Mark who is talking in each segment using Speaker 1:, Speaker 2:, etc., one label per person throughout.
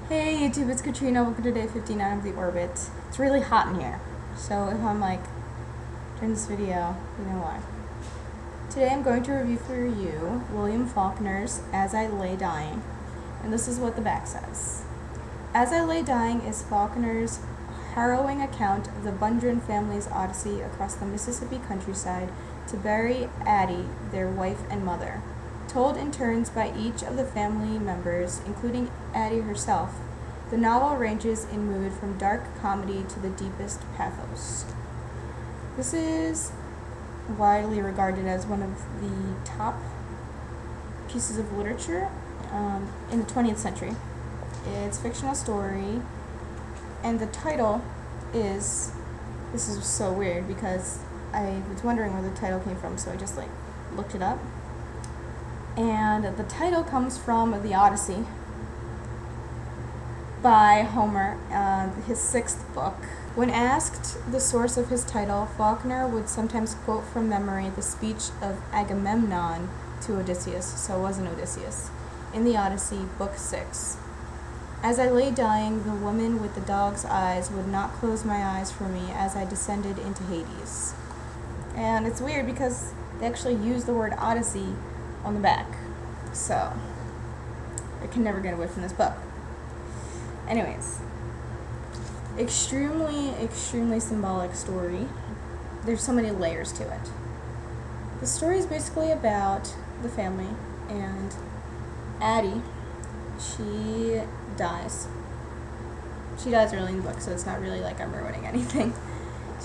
Speaker 1: Hey YouTube, it's Katrina. Welcome to day 59 of the orbit. It's really hot in here, so if I'm like doing this video, you know why. Today I'm going to review for you William Faulkner's As I Lay Dying, and this is what the back says. As I Lay Dying is Faulkner's harrowing account of the Bundren family's odyssey across the Mississippi countryside to bury Addie, their wife and mother. Told in turns by each of the family members, including Addie herself, the novel ranges in mood from dark comedy to the deepest pathos. This is widely regarded as one of the top pieces of literature in the 20th century. It's a fictional story, and the title is, this is so weird because I was wondering where the title came from, so I just looked it up. And the title comes from the Odyssey by Homer, his 6th book. When asked the source of his title, Faulkner would sometimes quote from memory the speech of Agamemnon to Odysseus, so it wasn't Odysseus, in the Odyssey, Book 6. As I lay dying, the woman with the dog's eyes would not close my eyes for me as I descended into Hades. And it's weird because they actually use the word Odyssey on the back, so I can never get away from this book. Anyways, extremely symbolic story. There's so many layers to it. The story is basically about the family, and Addie, she dies. She dies early in the book, so it's not really like I'm ruining anything.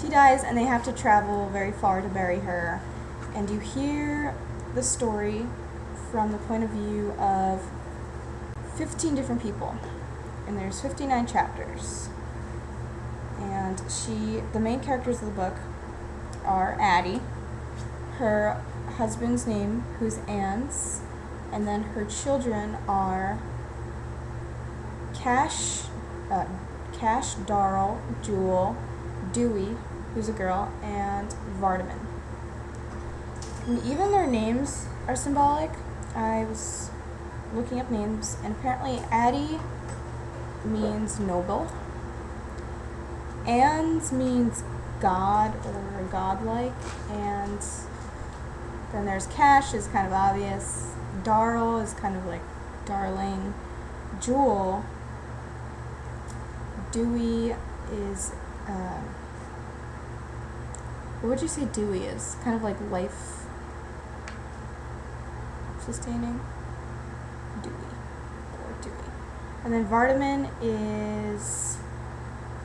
Speaker 1: She dies, and they have to travel very far to bury her, and you hear the story from the point of view of 15 different people, and there's 59 chapters. And the main characters of the book are Addie, her husband's name, who's Ann's, and then her children are Cash, Darrell, Jewel, Dewey, who's a girl, and Vardaman. And even their names are symbolic. I was looking up names, and apparently Addie means noble, Anne's means god or godlike, and then there's Cash is kind of obvious, Darrell is kind of like darling, Jewel, Dewey is, what would you say Dewey is? Kind of like life sustaining? Dewey. And then Vardaman is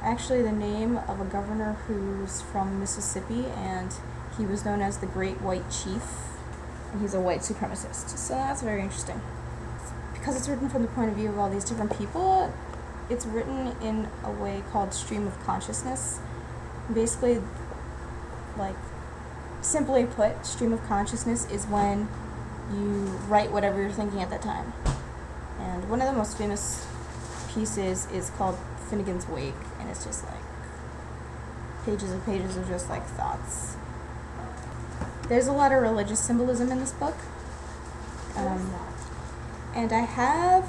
Speaker 1: actually the name of a governor who's from Mississippi, and he was known as the Great White Chief, and he's a white supremacist. So that's very interesting. Because it's written from the point of view of all these different people, it's written in a way called stream of consciousness. Basically, simply put, stream of consciousness is when you write whatever you're thinking at that time. And one of the most famous pieces is called Finnegan's Wake, and it's just pages and pages of just thoughts. There's a lot of religious symbolism in this book. And I have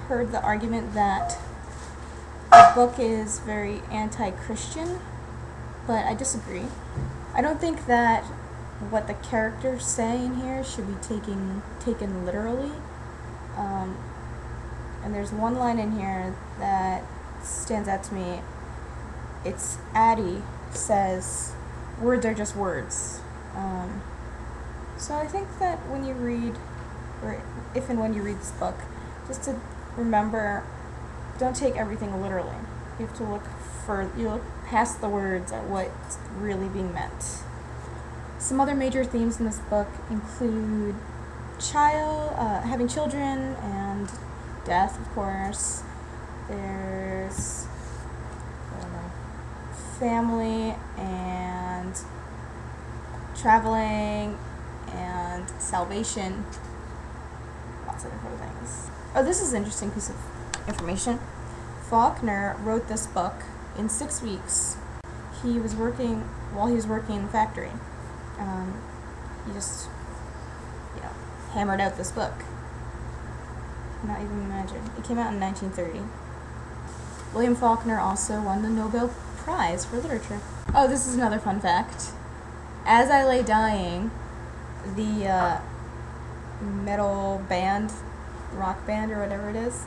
Speaker 1: heard the argument that the book is very anti-Christian, but I disagree. I don't think that what the characters say in here should be taken literally. And there's one line in here that stands out to me. It's Addie says, "Words are just words." So I think that when you read, or if and when you read this book, just to remember, don't take everything literally. You have to look past the words at what's really being meant. Some other major themes in this book include having children and death, of course. There's family and traveling and salvation. Lots of different things. Oh, this is an interesting piece of information. Faulkner wrote this book in 6 weeks. While he was working in the factory. He just, hammered out this book. Not even imagine. It came out in 1930. William Faulkner also won the Nobel Prize for Literature. Oh, this is another fun fact. As I Lay Dying, the metal band, rock band or whatever it is,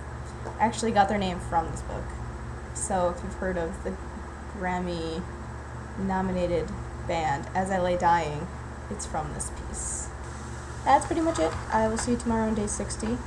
Speaker 1: actually got their name from this book. So if you've heard of the Grammy-nominated band, As I Lay Dying, it's from this piece. That's pretty much it. I will see you tomorrow on day 60.